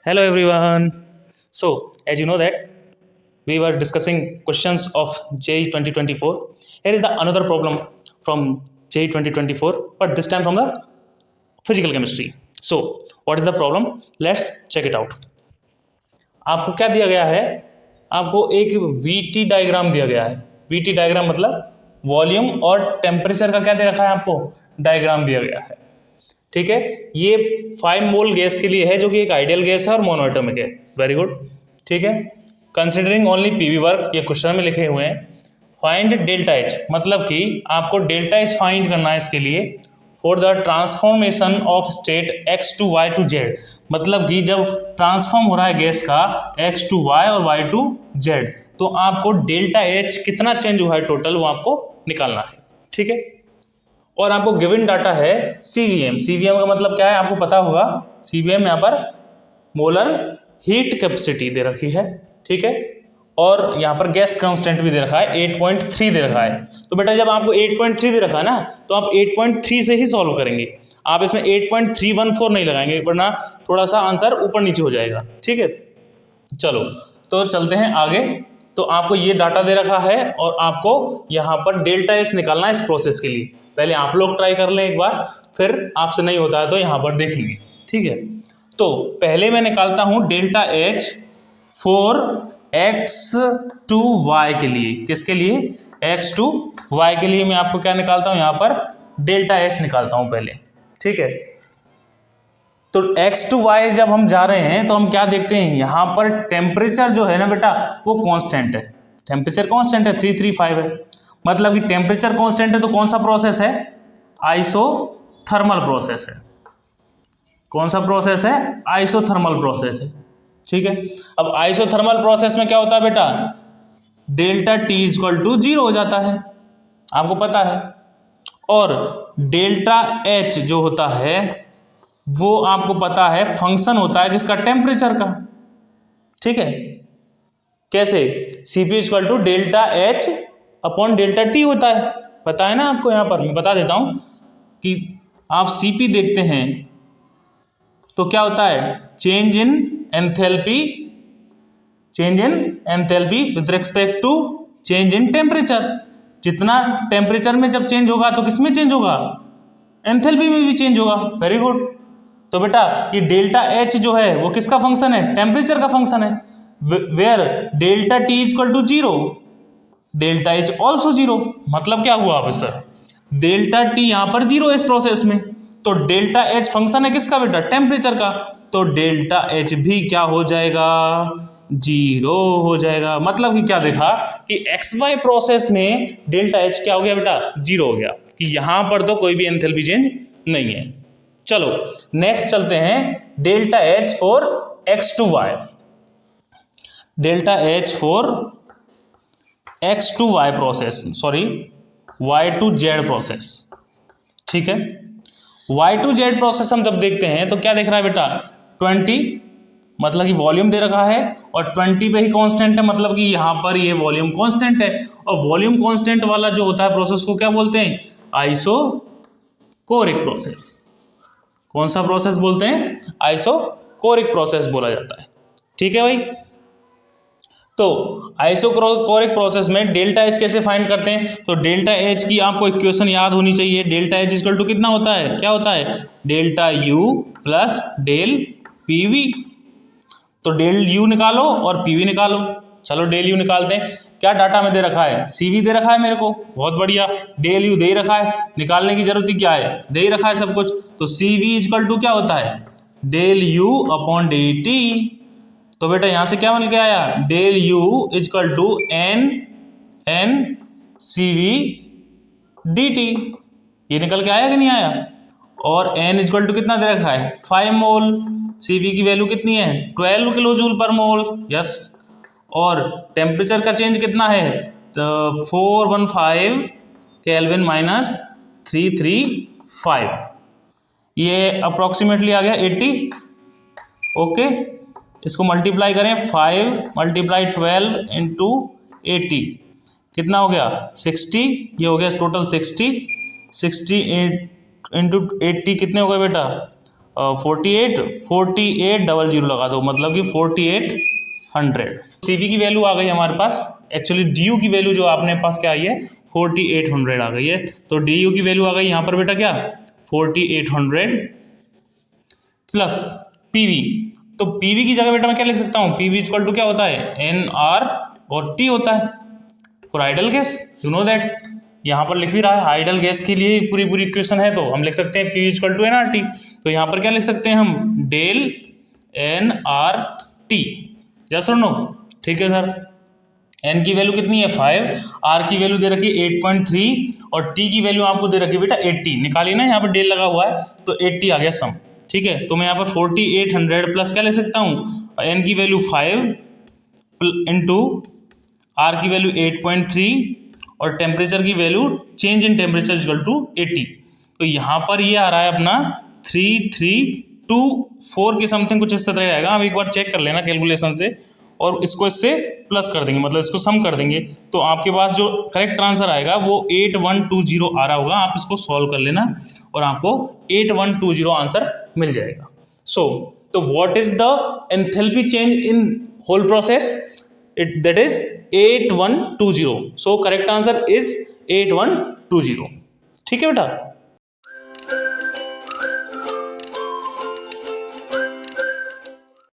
Hello everyone. So, as you know that we were discussing questions of JEE 2024. Here is the another problem from JEE 2024, but this time from the physical chemistry. So, what is the problem? Let's check it out. आपको क्या दिया गया है? आपको एक VT diagram दिया गया है. VT डायग्राम मतलब वॉल्यूम और टेम्परेचर का क्या दे रखा है आपको? डायग्राम दिया गया है. ठीक है, ये 5 मोल गैस के लिए है जो कि एक आइडियल गैस है और मोनोएटॉमिक है. Very good. ठीक है, कंसिडरिंग ओनली पीवी वर्क, ये क्वेश्चन में लिखे हुए हैं. फाइंड डेल्टा एच, मतलब कि आपको डेल्टा एच फाइंड करना है इसके लिए for the transformation of state x to y to z. मतलब कि जब ट्रांसफॉर्म हो रहा है गैस का x टू y और y टू z, तो आपको डेल्टा एच कितना चेंज हुआ है टोटल, वो आपको निकालना है. ठीक है, और आपको गिवन डाटा है CVM. CVM का मतलब क्या है आपको पता होगा. CVM यहाँ पर मोलर हीट कैपेसिटी दे रखी है. ठीक है, और यहाँ पर गैस कांस्टेंट भी दे रखा है, 8.3 दे रखा है. तो बेटा जब आपको 8.3 दे रखा है ना, तो आप 8.3 से ही सॉल्व करेंगे. आप इसमें 8.314 नहीं लगाएंगे, वरना थोड़ा सा आंसर ऊपर नीचे हो जाएगा. ठीक है, चलो तो चलते हैं आगे. तो आपको ये डाटा दे रखा है और आपको यहाँ पर डेल्टा एच निकालना है इस प्रोसेस के लिए. पहले आप लोग ट्राई कर लें एक बार, फिर आपसे नहीं होता है तो यहाँ पर देखेंगे. ठीक है, तो पहले मैं निकालता हूँ delta H for X to Y के लिए. किसके लिए? एक्स टू वाई के लिए मैं आपको क्या निकालता हूँ, यहाँ पर डेल्टा एच निकालता हूँ पहले. ठीक है, तो x टू y जब हम जा रहे हैं तो हम क्या देखते हैं, यहाँ पर टेम्परेचर जो है ना बेटा वो कांस्टेंट है. टेम्परेचर कांस्टेंट है, 335 है. मतलब कि टेम्परेचर कांस्टेंट है तो कौन सा प्रोसेस है? आइसोथर्मल प्रोसेस है. कौन सा प्रोसेस है? आइसोथर्मल प्रोसेस है. ठीक है, अब आइसोथर्मल प्रोसेस में क्या होता है बेटा? डेल्टा टी इक्वल टू 0 हो जाता है, आपको पता है. और डेल्टा एच जो होता है वो आपको पता है फंक्शन होता है किसका? टेम्परेचर का. ठीक है, कैसे? Cp equal to delta H upon delta T होता है, पता है ना आपको. यहाँ पर मैं बता देता हूँ कि आप Cp देखते हैं तो क्या होता है? Change in enthalpy, change in enthalpy with respect to change in temperature. जितना टेम्परेचर में जब चेंज होगा तो किस में चेंज होगा? एंथैल्पी में भी चेंज होगा. Very good. तो बेटा ये डेल्टा एच जो है वो किसका फंक्शन है? टेम्परेचर का फंक्शन है. Where delta T equal to 0, delta H also 0. मतलब क्या हुआ अब सर? डेल्टा टी यहाँ पर 0 है इस प्रोसेस में, तो डेल्टा एच फंक्शन है किसका बेटा? टेम्परेचर का. तो डेल्टा एच भी क्या हो जाएगा? 0 हो जाएगा. मतलब कि क्या देखा कि एक्स वाई प्रोसेस में डेल्टा एच क्या हो गया बेटा? 0 हो गया, कि यहाँ पर तो कोई भी एंथैल्पी चेंज नहीं है. चलो नेक्स्ट चलते हैं. Delta H for X to Y. Delta H for X to Y process, sorry Y to Z process. ठीक है, वाई टू जेड प्रोसेस हम जब देखते हैं तो क्या देख रहा है बेटा? 20, मतलब कि वॉल्यूम दे रखा है और 20 पे ही कांस्टेंट है, मतलब कि यहाँ पर ये वॉल्यूम कांस्टेंट है. और वॉल्यूम कांस्टेंट वाला जो होता है प्रोसेस को क्या बोलते हैं? Isochoric process. कौन सा प्रोसेस बोलते हैं? आइसोकोरिक प्रोसेस बोला जाता है. ठीक है भाई, तो आइसोकोरिक प्रोसेस में डेल्टा एच कैसे फाइंड करते हैं? तो डेल्टा एच की आपको इक्वेशन याद होनी चाहिए. डेल्टा एच इक्वल टू कितना होता है? क्या होता है? Delta U plus del PV. तो डेल यू निकालो और पीवी निकालो. चलो डेल यू निकालते हैं. क्या डाटा में दे रखा है? सीवी दे रखा है मेरे को, बहुत बढ़िया. डेल यू दे ही रखा है, निकालने की जरूरत ही क्या है? दे ही रखा है सब कुछ. तो सीवी इक्वल टू क्या होता है? Del U upon D T. तो बेटा यहाँ से क्या बन के आया? Del U equal to N CV D T. ये निकल के आया कि नहीं आया? और n इक्वल टू कितना दे रखा है? 5 मोल. सीवी की वैल्यू कितनी है? 12 किलो जूल पर मोल. यस. और टेम्परेचर का चेंज कितना है? तो 415 केल्विन माइनस 335. ये अप्रोक्सीमेटली आ गया 80. ओके, इसको मल्टीप्लाई करें. 5 मल्टीप्लाई 12 इंटू 80 कितना हो गया? 60. ये हो गया टोटल 60. 60 इंटू 80 कितने हो गए बेटा? 4800 लगा दो, मतलब कि 4800। CV की वैल्यू आ गई हमारे पास, एक्चुअली DU की वैल्यू जो आपने पास क्या आई है 4800 आ गई है। तो DU की वैल्यू आ गई यहाँ पर बेटा क्या 4800 प्लस PV। तो PV की जगह बेटा मैं क्या लिख सकता हूँ, PV इक्वल टू क्या होता है NR और T होता है for idol gas, you know that. यहाँ पर लिख भी रहा है आइडल गैस के लिए पूरी पूरी इक्वेशन है, तो हम लिख सकते हैं PV इक्वल टू NRT। तो यहाँ पर क्या लिख सकते हैं हम डेल NRT, यस और नो, ठीक है सर। N की वैल्यू कितनी है 5, R की वैल्यू दे रखी है 8.3 और T की वैल्यू आपको दे रखी है बेटा 80, निकाली ना, यहाँ पर डेल लगा हुआ है तो 80 आ गया सम, ठीक है। तो मैं यहाँ पर 4800 प्लस क्या ले सकता हूँ, N की वैल्यू 5 इंटू R की वैल्यू 8.3 और टेम्परेचर की value change in temperature equal to 80। तो यहाँ पर ये आ रहा है अपना 3324 के समथिंग कुछ इस तरह रहेगा। हम एक बार चेक कर लेना कैलकुलेशन से और इसको इससे प्लस कर देंगे, मतलब इसको सम कर देंगे, तो आपके पास जो करेक्ट आंसर आएगा वो 8120 आ रहा होगा। आप इसको सॉल्व कर लेना और आपको 8120 आंसर मिल जाएगा। तो what is the enthalpy change in whole process, that is 8120। So correct answer is 8120, ठीक है बेटा।